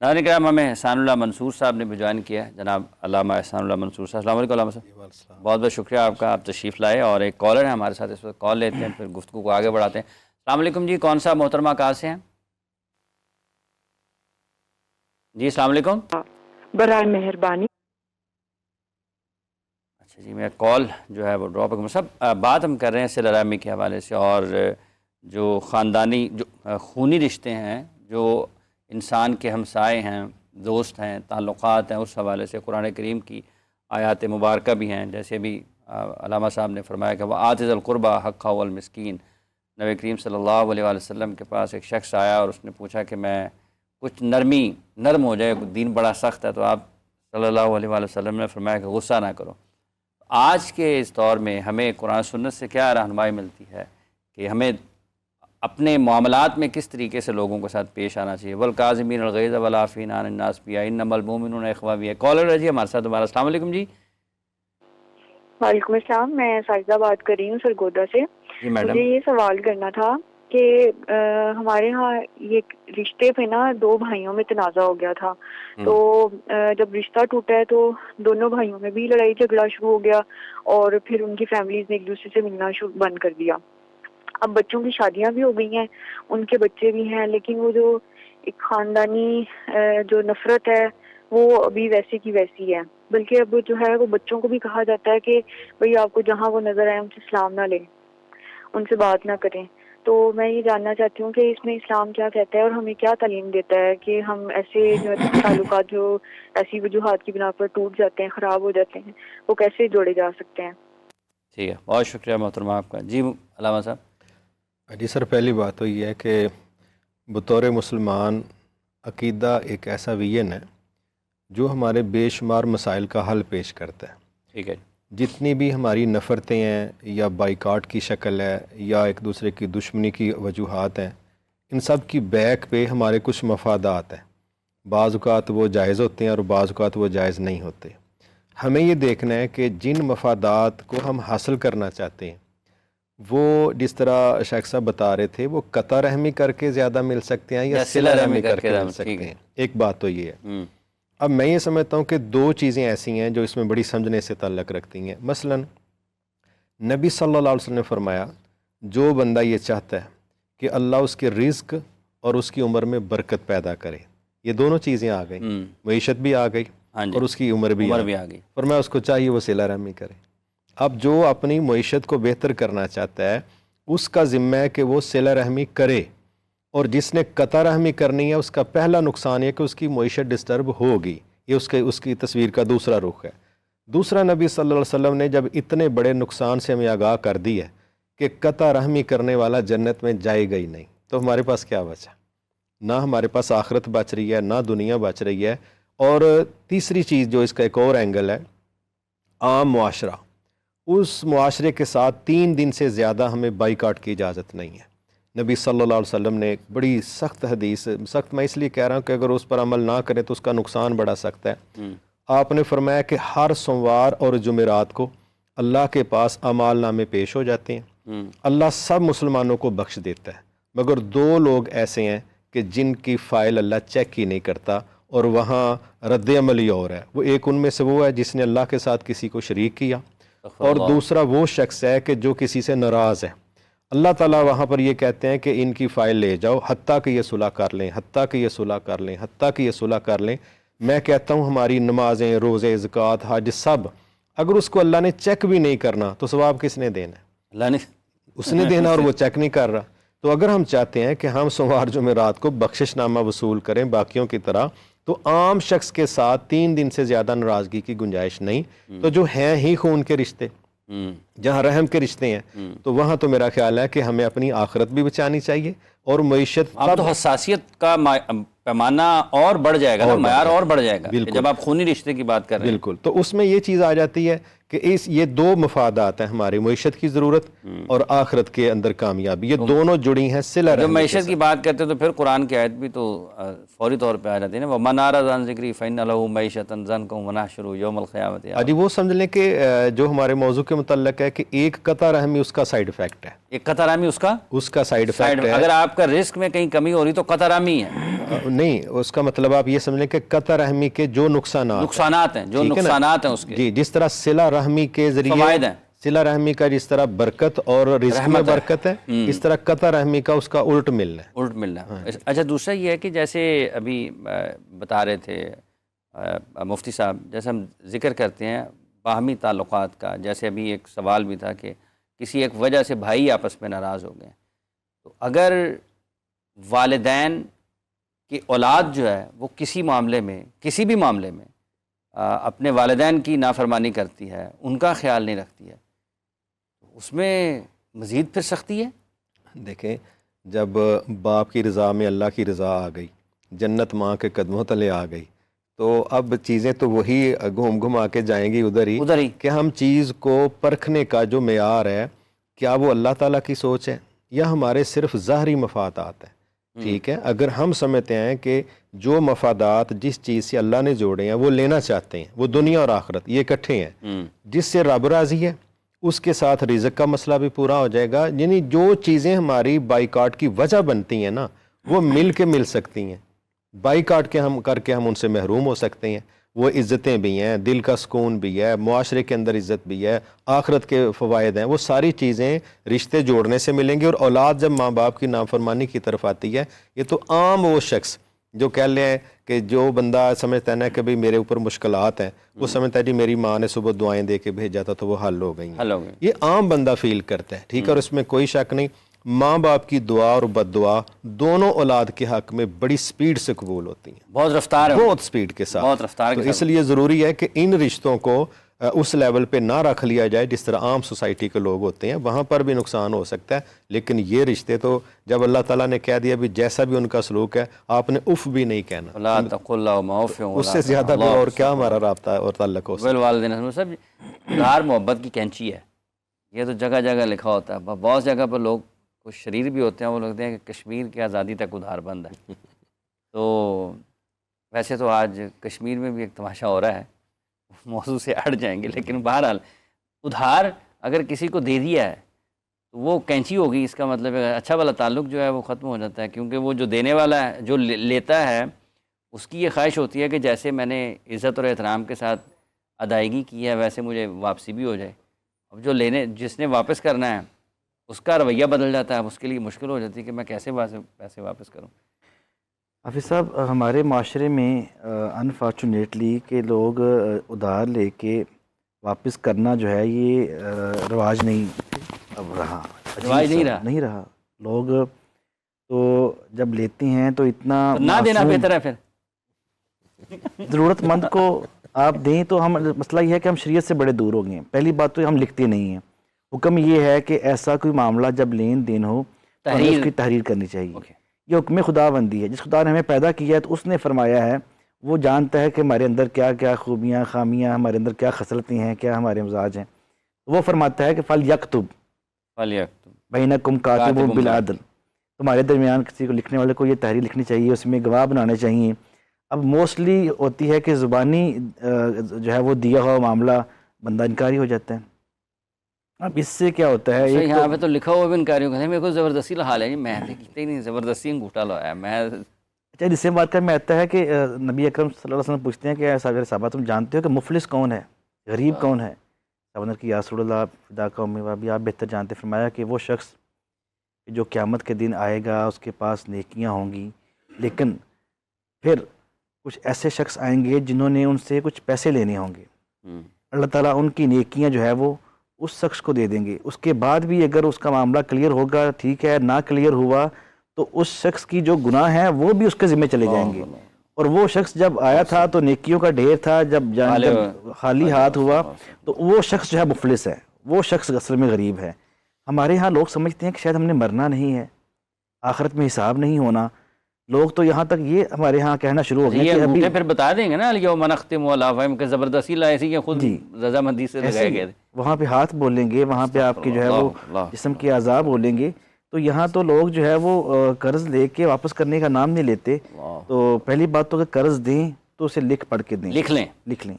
ناظرین کرام، ہمیں احسان اللہ منصور صاحب نے بھی جوائن کیا ہے، جناب علامہ احسان اللہ منصور صاحب۔ السلام علیکم علامہ صاحب، بہت بہت شکریہ آپ کا، آپ تشریف لائے۔ اور ایک کالر ہے ہمارے ساتھ، اس وقت کال لیتے ہیں پھر گفتگو کو آگے بڑھاتے ہیں۔ السلام علیکم جی، کون صاحب محترمہ کہاں سے ہیں؟ جی السلام علیکم۔ برائے مہربانی۔ اچھا جی، میں کال جو ہے وہ ڈراپ ہے۔ سب بات ہم کر رہے ہیں صلہ رحمی کے حوالے سے، اور جو خاندانی جو خونی رشتے ہیں، جو انسان کے ہمسائے ہیں، دوست ہیں، تعلقات ہیں، اس حوالے سے قرآن کریم کی آیات مبارکہ بھی ہیں۔ جیسے بھی علامہ صاحب نے فرمایا کہ وہ آتِ ذی القربیٰ حقہ والمسکین، نبی کریم صلی اللہ علیہ وآلہ وسلم کے پاس ایک شخص آیا اور اس نے پوچھا کہ میں کچھ نرم ہو جائے، دین بڑا سخت ہے، تو آپ صلی اللہ علیہ وآلہ وسلم نے فرمایا کہ غصہ نہ کرو۔ آج کے اس دور میں ہمیں قرآن سنت سے کیا رہنمائی ملتی ہے کہ ہمیں اپنے معاملات میں کس طریقے سے لوگوں کے ساتھ پیش آنا چاہیے؟ والکاظمین الغیظ والعافین عن الناس بھی، انما المؤمنون اخوہ بھی ہے۔ کالر ہے جی ہمارے ساتھ دوبارہ۔ السلام علیکم جی۔ وعلیکم السلام، میں ساجدہ بات کر رہی ہوں سرگودا سے۔ جی میڈم۔ مجھے یہ سوال کرنا تھا کہ ہمارے ہاں یہ رشتے پہ نا 2 بھائیوں میں تنازع ہو گیا تھا، تو جب رشتہ ٹوٹا ہے تو دونوں بھائیوں میں بھی لڑائی جھگڑا شروع ہو گیا، اور پھر ان کی فیملیز نے ایک دوسرے سے ملنا بند کر دیا۔ اب بچوں کی شادیاں بھی ہو گئی ہیں، ان کے بچے بھی ہیں، لیکن وہ جو ایک خاندانی جو نفرت ہے وہ ابھی ویسے کی ویسی ہے۔ بلکہ اب جو ہے وہ بچوں کو بھی کہا جاتا ہے کہ بھئی آپ کو جہاں وہ نظر آئے ان سے سلام نہ لیں، ان سے بات نہ کریں۔ تو میں یہ جاننا چاہتی ہوں کہ اس میں اسلام کیا کہتا ہے اور ہمیں کیا تعلیم دیتا ہے کہ ہم ایسے جو تعلقات جو ایسی وجوہات کی بنا پر ٹوٹ جاتے ہیں، خراب ہو جاتے ہیں، وہ کیسے جوڑے جا سکتے ہیں؟ ٹھیک ہے، بہت شکریہ محترمہ آپ کا۔ جی علامہ صاحب۔ جی سر، پہلی بات تو یہ ہے کہ بطور مسلمان عقیدہ ایک ایسا ویژن ہے جو ہمارے بے شمار مسائل کا حل پیش کرتا ہے۔ ٹھیک ہے۔ جتنی بھی ہماری نفرتیں ہیں یا بائیکاٹ کی شکل ہے یا ایک دوسرے کی دشمنی کی وجوہات ہیں، ان سب کی بیک پہ ہمارے کچھ مفادات ہیں۔ بعض اوقات وہ جائز ہوتے ہیں اور بعض اوقات وہ جائز نہیں ہوتے۔ ہمیں یہ دیکھنا ہے کہ جن مفادات کو ہم حاصل کرنا چاہتے ہیں وہ جس طرح شیخ صاحب بتا رہے تھے، وہ قطع رحمی کر کے زیادہ مل سکتے ہیں یا صلہ رحمی کر کے مل سکتے ہیں۔ ایک بات تو یہ ہے۔ اب میں یہ سمجھتا ہوں کہ 2 چیزیں ایسی ہیں جو اس میں بڑی سمجھنے سے تعلق رکھتی ہیں۔ مثلا نبی صلی اللہ علیہ وسلم نے فرمایا جو بندہ یہ چاہتا ہے کہ اللہ اس کے رزق اور اس کی عمر میں برکت پیدا کرے، یہ دونوں چیزیں آ گئیں، معیشت بھی آ گئی اور اس کی عمر بھی آ گئی، فرمایا اس کو چاہیے وہ صلہ رحمی کرے۔ اب جو اپنی معیشت کو بہتر کرنا چاہتا ہے اس کا ذمہ ہے کہ وہ صلہ رحمی کرے، اور جس نے قطع رحمی کرنی ہے اس کا پہلا نقصان یہ کہ اس کی معیشت ڈسٹرب ہوگی۔ یہ اس کی تصویر کا دوسرا رخ ہے۔ دوسرا، نبی صلی اللہ علیہ وسلم نے جب اتنے بڑے نقصان سے ہمیں آگاہ کر دی ہے کہ قطع رحمی کرنے والا جنت میں جائے گا ہی نہیں، تو ہمارے پاس کیا بچا؟ نہ ہمارے پاس آخرت بچ رہی ہے، نہ دنیا بچ رہی ہے۔ اور تیسری چیز جو اس کا ایک اور اینگل ہے، عام معاشرہ، اس معاشرے کے ساتھ 3 دن سے زیادہ ہمیں بائیکاٹ کی اجازت نہیں ہے۔ نبی صلی اللہ علیہ وسلم نے ایک بڑی سخت حدیث، سخت میں اس لیے کہہ رہا ہوں کہ اگر اس پر عمل نہ کریں تو اس کا نقصان بڑا سخت ہے۔ آپ نے فرمایا کہ ہر سوموار اور جمعرات کو اللہ کے پاس اعمال نامے پیش ہو جاتے ہیں، اللہ سب مسلمانوں کو بخش دیتا ہے، مگر 2 لوگ ایسے ہیں کہ جن کی فائل اللہ چیک ہی نہیں کرتا، اور وہاں رد عمل ہی اور ہے۔ وہ ایک ان میں سے وہ ہے جس نے اللہ کے ساتھ کسی کو شریک کیا، اور دوسرا وہ شخص ہے کہ جو کسی سے ناراض ہے۔ اللہ تعالیٰ وہاں پر یہ کہتے ہیں کہ ان کی فائل لے جاؤ حتیٰ کہ یہ صلح کر لیں، حتیٰ کہ یہ صلح کر لیں، حتیٰ کہ یہ صلح کر لیں۔ میں کہتا ہوں ہماری نمازیں، روزے، زکوٰۃ، حج، سب اگر اس کو اللہ نے چیک بھی نہیں کرنا تو ثواب کس نے دینا ہے؟ اللہ نے اس نے دینا، اور وہ چیک نہیں کر رہا۔ تو اگر ہم چاہتے ہیں کہ ہم سوموار جمعرات کو بخشش نامہ وصول کریں باقیوں کی طرح، تو عام شخص کے ساتھ 3 دن سے زیادہ ناراضگی کی گنجائش نہیں۔ تو جو ہیں ہی خون کے رشتے، جہاں رحم کے رشتے ہیں، تو وہاں تو میرا خیال ہے کہ ہمیں اپنی آخرت بھی بچانی چاہیے اور معیشت۔ اب تو حساسیت کا پیمانہ اور بڑھ جائے گا، معیار اور بڑھ جائے گا جب آپ خونی رشتے کی بات کر رہے ہیں۔ بالکل، تو اس میں یہ چیز آ جاتی ہے کہ یہ دو مفادات ہیں، ہماری معیشت کی ضرورت اور آخرت کے اندر کامیابی، یہ دونوں جڑی ہیں صلہ جب رحمی کے معیشت ساتھ۔ کی بات کرتے ہیں تو پھر قرآن کی آیت بھی تو فوری طور پہ آ جاتی ہے نا، وَمَنْ أَعْرَضَ عَنْ ذِكْرِي فَإِنَّ لَهُ مَعِيشَةً ضَنْكًا وَنَحْشُرُهُ يَوْمَ الْقِيَامَةِ آجی وہ سمجھ لیں کہ جو ہمارے موضوع کے متعلق ہے کہ ایک قطع رحمی اس کا سائیڈ افیکٹ ہے، ایک قطع رحمی اس کا سائیڈ افیکٹ ہے۔ اگر آپ کا رزق میں کہیں کمی ہو رہی تو قطع رحمی ہے، نہیں، اس کا مطلب آپ یہ سمجھ لیں کہ قطع رحمی کے جو نقصانات ہیں جو نقصانات ہیں اس کے جی، جس طرح صلہ رحمی کے ذریعے فوائد ہیں، صلہ رحمی کا جس طرح برکت اور رزق میں برکت ہے، اس طرح قطع رحمی کا اس کا الٹ ملنا ہے۔ اچھا، دوسرا یہ ہے کہ جیسے ابھی بتا رہے تھے مفتی صاحب، جیسے ہم ذکر کرتے ہیں باہمی تعلقات کا، جیسے ابھی ایک سوال بھی تھا کہ کسی ایک وجہ سے بھائی آپس میں ناراض ہو گئے، تو اگر والدین کی اولاد جو ہے وہ کسی بھی معاملے میں اپنے والدین کی نافرمانی کرتی ہے، ان کا خیال نہیں رکھتی ہے، اس میں مزید پھر سختی ہے؟ دیکھیں، جب باپ کی رضا میں اللہ کی رضا آ گئی، جنت ماں کے قدموں تلے آ گئی، تو اب چیزیں تو وہی گھما کے جائیں گی ادھر ہی کہ ہم چیز کو پرکھنے کا جو معیار ہے، کیا وہ اللہ تعالیٰ کی سوچ ہے یا ہمارے صرف ظاہری مفادات ہیں؟ ٹھیک ہے، اگر ہم سمجھتے ہیں کہ جو مفادات جس چیز سے اللہ نے جوڑے ہیں وہ لینا چاہتے ہیں، وہ دنیا اور آخرت یہ اکٹھے ہیں، جس سے رب راضی ہے اس کے ساتھ رزق کا مسئلہ بھی پورا ہو جائے گا، یعنی جو چیزیں ہماری بائیکاٹ کی وجہ بنتی ہیں نا، وہ مل سکتی ہیں، بائیکاٹ کر کے ہم ان سے محروم ہو سکتے ہیں۔ وہ عزتیں بھی ہیں، دل کا سکون بھی ہے، معاشرے کے اندر عزت بھی ہے، آخرت کے فوائد ہیں، وہ ساری چیزیں رشتے جوڑنے سے ملیں گی۔ اور اولاد جب ماں باپ کی نافرمانی کی طرف آتی ہے، یہ تو عام وہ شخص جو کہہ لیں کہ جو بندہ سمجھتا ہے نا کہ بھئی میرے اوپر مشکلات ہیں، وہ سمجھتا ہے جی میری ماں نے صبح دعائیں دے کے بھیجا تھا تو وہ حل ہو گئی ہیں، یہ عام بندہ فیل کرتا ہے، ٹھیک ہے، اور اس میں کوئی شک نہیں۔ ماں باپ کی دعا اور بد دعا دونوں اولاد کے حق میں بڑی سپیڈ سے قبول ہوتی ہیں، بہت سپیڈ کے ساتھ، تو اس لیے ضروری ہے کہ ان رشتوں کو اس لیول پہ نہ رکھ لیا جائے جس طرح عام سوسائٹی کے لوگ ہوتے ہیں، وہاں پر بھی نقصان ہو سکتا ہے، لیکن یہ رشتے تو جب اللہ تعالیٰ نے کہہ دیا بھی جیسا بھی ان کا سلوک ہے آپ نے اف بھی نہیں کہنا، اس سے زیادہ بھی اور کیا ہمارا رابطہ اور تعلق ہو سکتا ہے۔ ادھار محبت کی کینچی ہے، یہ تو جگہ جگہ لکھا ہوتا ہے، بہت جگہ پر لوگ کچھ شریر بھی ہوتے ہیں، وہ لوگ کہتے ہیں کہ کشمیر کی آزادی تک ادھار بند ہے، تو ویسے تو آج کشمیر میں بھی ایک تماشا ہو رہا ہے، موضوع سے ہٹ جائیں گے، لیکن بہرحال ادھار اگر کسی کو دے دیا ہے تو وہ کینچی ہوگی، اس کا مطلب ہے اچھا والا تعلق جو ہے وہ ختم ہو جاتا ہے، کیونکہ وہ جو دینے والا ہے، جو لیتا ہے، اس کی یہ خواہش ہوتی ہے کہ جیسے میں نے عزت اور احترام کے ساتھ ادائیگی کی ہے ویسے مجھے واپسی بھی ہو جائے۔ اب جو جس نے واپس کرنا ہے اس کا رویہ بدل جاتا ہے، اب اس کے لیے مشکل ہو جاتی ہے کہ میں کیسے پیسے واپس کروں۔ حافظ صاحب، ہمارے معاشرے میں انفارچونیٹلی کہ لوگ ادھار لے کے واپس کرنا جو ہے یہ رواج نہیں رہا، لوگ تو جب لیتے ہیں تو اتنا نہ دینا بہتر ہے، پھر ضرورت مند کو آپ دیں تو ہم مسئلہ یہ ہے کہ ہم شریعت سے بڑے دور ہو گئے ہیں۔ پہلی بات تو ہم لکھتے نہیں ہیں، حکم یہ ہے کہ ایسا کوئی معاملہ جب لین دین ہو تو ہمیں اس کی تحریر کرنی چاہیے، یہ حکم خدا بندی ہے، جس خدا نے ہمیں پیدا کیا ہے تو اس نے فرمایا ہے، وہ جانتا ہے کہ ہمارے اندر کیا کیا خوبیاں خامیاں، ہمارے اندر کیا خصلتیں ہیں، کیا ہمارے مزاج ہیں، وہ فرماتا ہے کہ فَلْيَكْتُبْ بَيْنَكُمْ كَاتِبٌ بِالْعَدْلِ، تمہارے درمیان کسی کو لکھنے والے کو یہ تحریر لکھنی چاہیے، اس میں گواہ بنانے چاہیے۔ اب موسٹلی ہوتی ہے کہ زبانی جو ہے وہ دیا ہوا معاملہ بندہ انکاری ہو جاتا ہے۔ اب اس سے کیا ہوتا ہے، یہاں پہ تو لکھا ہوا بھی انکاری ہوگا، میرے کو زبردستی حال ہے، میں کہتے نہیں زبردستی انگوٹھا لایا میں۔ اچھا، جس سے بات کر میں آتا ہے کہ نبی اکرم صلی اللہ علیہ وسلم پوچھتے ہیں کہ اگر صحابہ تم جانتے ہو کہ مفلس کون ہے، غریب کون ہے؟ صحابہ نے کہ یا رسول اللہ فدا کا امی و ابی، آپ بہتر جانتے۔ فرمایا کہ وہ شخص جو قیامت کے دن آئے گا اس کے پاس نیکیاں ہوں گی، لیکن پھر کچھ ایسے شخص آئیں گے جنہوں نے ان سے کچھ پیسے لینے ہوں گے، اللہ تعالیٰ ان کی نیکیاں جو ہے وہ اس شخص کو دے دیں گے، اس کے بعد بھی اگر اس کا معاملہ کلیئر ہوگا ٹھیک ہے، نہ کلیئر ہوا تو اس شخص کی جو گناہ ہیں وہ بھی اس کے ذمہ چلے جائیں گے۔ اور وہ شخص جب آیا تھا تو نیکیوں کا ڈھیر تھا، جب خالی ہاتھ ہوا تو وہ شخص جو ہے مفلس ہے، وہ شخص اصل میں غریب ہے۔ ہمارے ہاں لوگ سمجھتے ہیں کہ شاید ہم نے مرنا نہیں ہے، آخرت میں حساب نہیں ہونا، لوگ تو یہاں تک یہ ہمارے ہاں کہنا شروع ہو گئے یہ کہ ابھی انگوٹھے پھر بتا دیں گے نا الیوم نختم علی افواہہم کہ زبردستی لائے ایسی کہ خود جی، رضامندی سے ایسے لگائے ہی گئے تھے. وہاں پہ ہاتھ بولیں گے، وہاں پہ آپ کے جو ہے وہ اللہ جسم کے اعضاء بولیں گے. تو یہاں تو لوگ جو ہے وہ قرض لے کے واپس کرنے کا نام نہیں لیتے. اللہ تو پہلی بات تو کہ قرض دیں تو اسے لکھ پڑھ کے دیں، لکھ لیں. لکھ لیں.